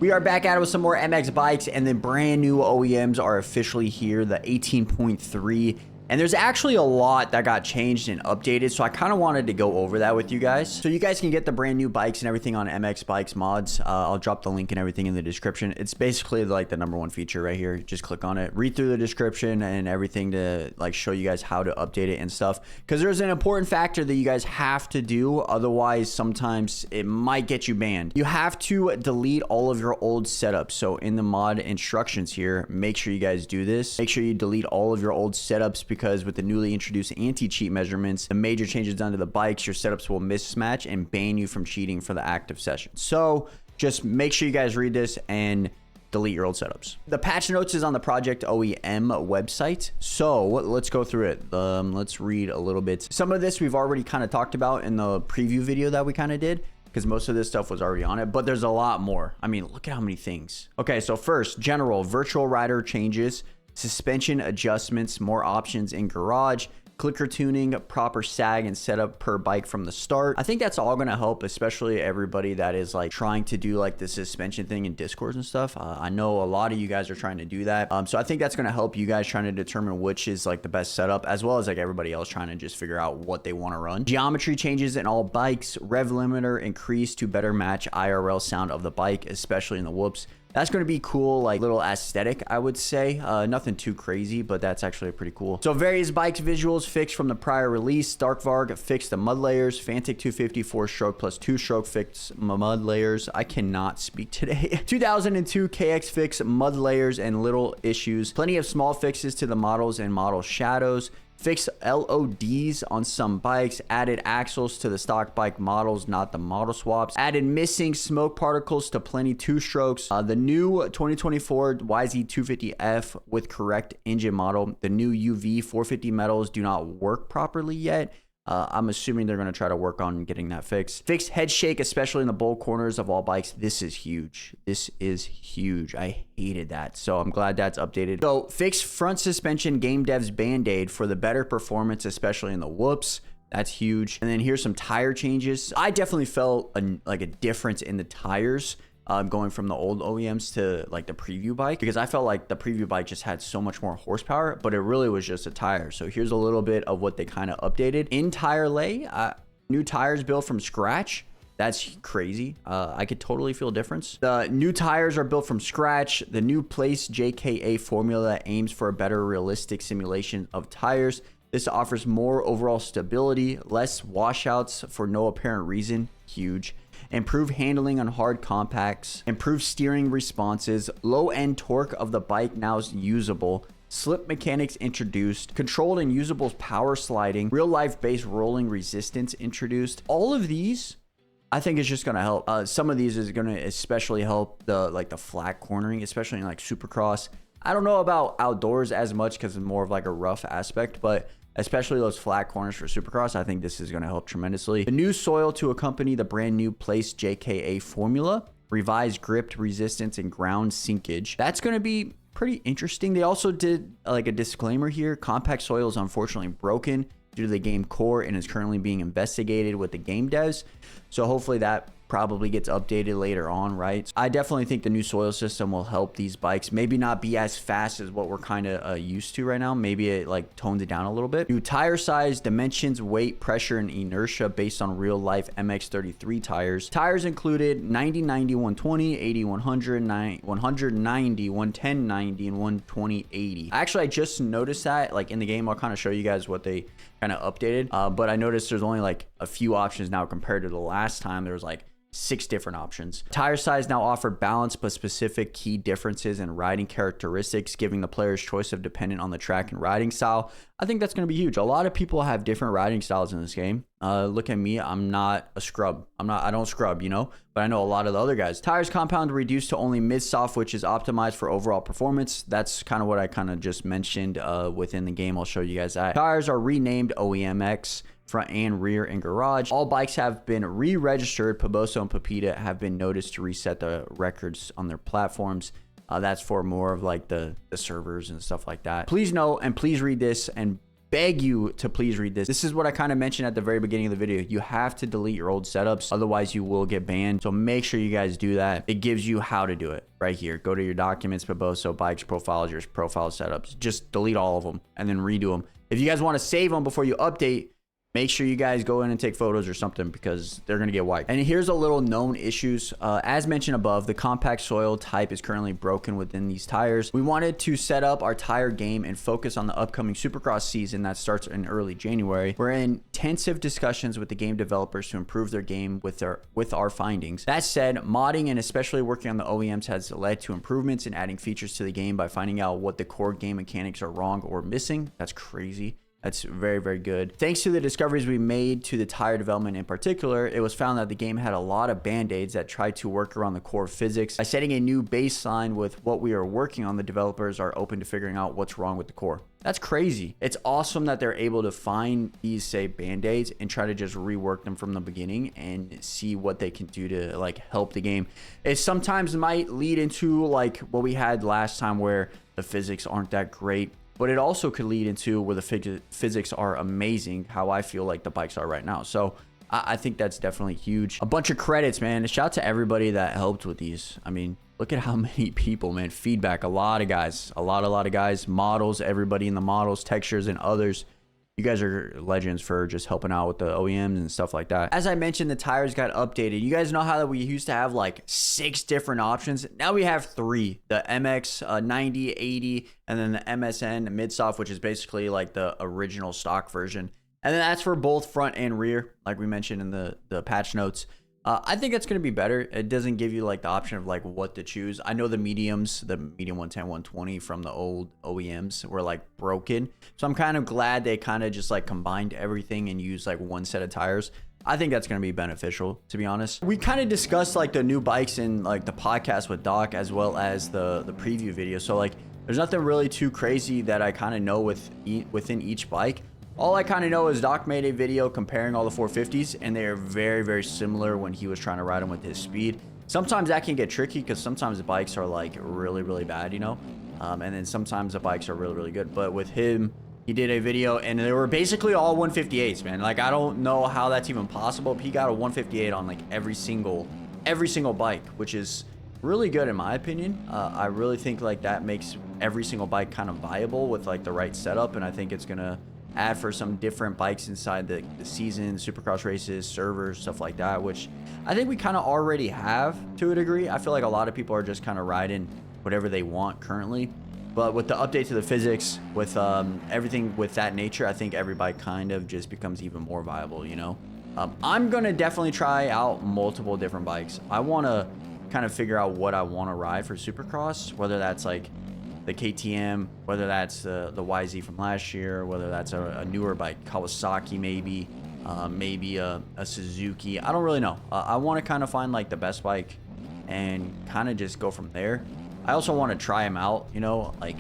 We are back at it with some more MX bikes, and the brand new OEMs are officially here, the 18.3. And there's actually a lot that got changed and updated, so I kind of wanted to go over that with you guys. So you guys can get the brand new bikes and everything on MX Bikes Mods. I'll drop the link and everything in the description. It's basically like the #1 feature right here. Just click on it, read through the description and everything to like show you guys how to update it and stuff. Because there's an important factor that you guys have to do, otherwise sometimes it might get you banned. You have to delete all of your old setups. So in the mod instructions here, make sure you guys do this. Make sure you delete all of your old setups, because with the newly introduced anti-cheat measurements, the major changes done to the bikes, your setups will mismatch and ban you from cheating for the active session. So just make sure you guys read this and delete your old setups. The patch notes is on the Project OEM website. So let's go through it. Let's read a little bit. Some of this we've already kind of talked about in the preview video that we kind of did, because most of this stuff was already on it, but there's a lot more. I mean, look at how many things. Okay, so first, general virtual rider changes, suspension adjustments, more options in garage, clicker tuning, proper sag and setup per bike from the start. I think that's all going to help, especially everybody that is like trying to do like the suspension thing in Discord and stuff. I know a lot of you guys are trying to do that. So I think that's going to help you guys trying to determine which is like the best setup, as well as like everybody else trying to just figure out what they want to run. Geometry changes in all bikes, rev limiter increased to better match IRL sound of the bike, especially in the whoops. That's going to be cool, like little aesthetic, I would say. Nothing too crazy, but that's actually pretty cool. So various bikes visuals fixed from the prior release. Darkvarg fixed the mud layers. Fantic 250 4-stroke plus 2-stroke fixed mud layers. I cannot speak today. 2002 KX fixed mud layers and little issues. Plenty of small fixes to the models and model shadows. Fixed LODs on some bikes, added axles to the stock bike models, not the model swaps, added missing smoke particles to plenty 2-strokes, the new 2024 YZ250F with correct engine model, the new UV 450 metals do not work properly yet. I'm assuming they're going to try to work on getting that fixed. Fixed head shake, especially in the bowl corners of all bikes. This is huge. This is huge. I hated that. So I'm glad that's updated. So fixed front suspension game devs band-aid for the better performance, especially in the whoops. That's huge. And then here's some tire changes. I definitely felt like a difference in the tires going from the old OEMs to like the preview bike, because I felt like the preview bike just had so much more horsepower, but it really was just a tire. So here's a little bit of what they kind of updated. In tire lay, new tires built from scratch. That's crazy. I could totally feel a difference. The new tires are built from scratch. The new place JKA formula aims for a better realistic simulation of tires. This offers more overall stability, less washouts for no apparent reason. Huge. Improved handling on hard compacts, improved steering responses, low end torque of the bike now is usable, slip mechanics introduced, controlled and usable power sliding, real life based rolling resistance introduced. All of these I think is just going to help. Some of these is going to especially help the flat cornering, especially in like Supercross. I don't know about outdoors as much because it's more of like a rough aspect, but especially those flat corners for Supercross, I think this is going to help tremendously. The new soil to accompany the brand new Place JKA formula, revised grip resistance and ground sinkage. That's going to be pretty interesting. They also did like a disclaimer here. Compact soil is unfortunately broken due to the game core and is currently being investigated with the game devs. So hopefully that probably gets updated later on, right? I definitely think the new soil system will help these bikes maybe not be as fast as what we're kind of used to right now. Maybe it like tones it down a little bit. New tire size, dimensions, weight, pressure, and inertia based on real life MX33 tires. Tires included 90, 90, 120, 80, 100, 190, 110, 90, and 120, 80. Actually, I just noticed that like in the game. I'll kind of show you guys what they kind of updated. But I noticed there's only like a few options now compared to the last time. There was like 6 different options. Tire size now offered balance but specific key differences in riding characteristics, giving the player's choice of dependent on the track and riding style. I think that's going to be huge. A lot of people have different riding styles in this game. Look at me. I'm not a scrub. I don't scrub, you know, but I know a lot of the other guys. Tires compound reduced to only mid-soft, which is optimized for overall performance. That's kind of what I kind of just mentioned within the game. I'll show you guys that. Tires are renamed OEMX. Front and rear and garage. All bikes have been re-registered. Poboso and Pepita have been noticed to reset the records on their platforms. That's for more of like the servers and stuff like that. Please know and please read this and beg you to please read this. This is what I kind of mentioned at the very beginning of the video. You have to delete your old setups, otherwise you will get banned. So make sure you guys do that. It gives you how to do it right here. Go to your documents, Barboso, bikes, profiles, your profile setups. Just delete all of them and then redo them. If you guys want to save them before you update, make sure you guys go in and take photos or something, because they're going to get wiped. And here's a little known issues. As mentioned above, the compact soil type is currently broken within these tires. We wanted to set up our tire game and focus on the upcoming Supercross season that starts in early January. We're in intensive discussions with the game developers to improve their game with our findings. That said, modding and especially working on the OEMs has led to improvements in adding features to the game by finding out what the core game mechanics are wrong or missing. That's crazy. That's very, very good. Thanks to the discoveries we made to the tire development in particular, it was found that the game had a lot of band-aids that tried to work around the core physics. By setting a new baseline with what we are working on, the developers are open to figuring out what's wrong with the core. That's crazy. It's awesome that they're able to find these, say, band-aids and try to just rework them from the beginning and see what they can do to like help the game. It sometimes might lead into like what we had last time where the physics aren't that great, but it also could lead into where the physics are amazing, how I feel like the bikes are right now. So I think that's definitely huge. A bunch of credits, man. Shout out to everybody that helped with these. I mean, look at how many people, man. Feedback, a lot of guys, a lot of guys, models, everybody in the models, textures, and others. You guys are legends for just helping out with the OEMs and stuff like that. As I mentioned, the tires got updated. You guys know how we used to have like 6 different options. Now we have 3: the MX 90, 80, and then the MSN mid-soft, which is basically like the original stock version. And then that's for both front and rear, like we mentioned in the patch notes. I think it's going to be better. It doesn't give you like the option of like what to choose. I know the mediums, the medium 110, 120 from the old OEMs were like broken. So I'm kind of glad they kind of just like combined everything and used like one set of tires. I think that's going to be beneficial, to be honest. We kind of discussed like the new bikes in like the podcast with Doc, as well as the preview video. So like there's nothing really too crazy that I kind of know within each bike. All I kind of know is Doc made a video comparing all the 450s, and they are very, very similar when he was trying to ride them with his speed. Sometimes that can get tricky because sometimes the bikes are like really, really bad, you know? And then sometimes the bikes are really, really good. But with him, he did a video and they were basically all 158s, man. Like, I don't know how that's even possible, but he got a 158 on like every single bike, which is really good in my opinion. I really think like that makes every single bike kind of viable with like the right setup, and I think it's gonna add for some different bikes inside the season, Supercross races, servers, stuff like that, which I think we kind of already have to a degree. I feel like a lot of people are just kind of riding whatever they want currently, but with the update to the physics, with everything with that nature, I think every bike kind of just becomes even more viable, you know? I'm gonna definitely try out multiple different bikes. I want to kind of figure out what I want to ride for Supercross, whether that's like the KTM, whether that's the YZ from last year, whether that's a newer bike, Kawasaki maybe, maybe a Suzuki. I don't really know. I want to kind of find like the best bike and kind of just go from there. I also want to try them out, you know, like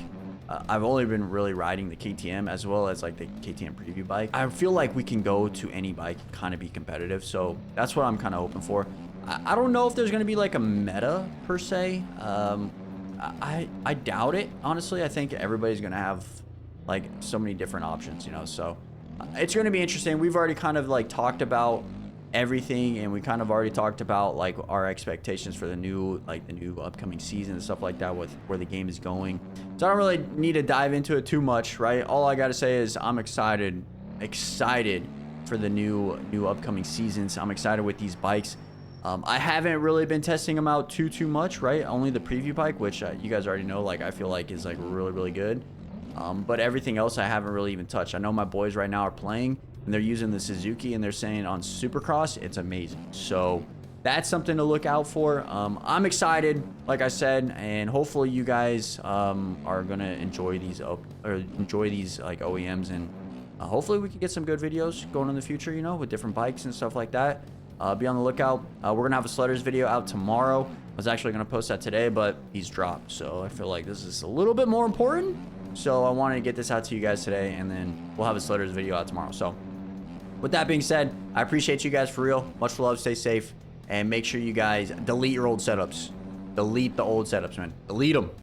I've only been really riding the KTM as well as like the KTM preview bike. I feel like we can go to any bike and kind of be competitive. So that's what I'm kind of hoping for. I don't know if there's going to be like a meta per se. I doubt it, honestly. I think everybody's going to have like so many different options, you know, so it's going to be interesting. We've already kind of like talked about everything, and we kind of already talked about like our expectations for the new upcoming season and stuff like that, with where the game is going. So I don't really need to dive into it too much, right? All I got to say is I'm excited for the new upcoming seasons. I'm excited with these bikes. I haven't really been testing them out too much, right? Only the preview bike, which you guys already know, like I feel like is like really, really good. But everything else I haven't really even touched. I know my boys right now are playing and they're using the Suzuki, and they're saying on Supercross it's amazing. So that's something to look out for. I'm excited, like I said, and hopefully you guys are gonna enjoy these like OEMs, and hopefully we can get some good videos going in the future, you know, with different bikes and stuff like that. Be on the lookout. We're gonna have a Slutters video out tomorrow. I was actually gonna post that today, but he's dropped, so I feel like this is a little bit more important. So I wanted to get this out to you guys today, and then we'll have a Slutters video out tomorrow. So with that being said, I appreciate you guys for real. Much love, stay safe, and make sure you guys delete your old setups. Delete the old setups, man. Delete them.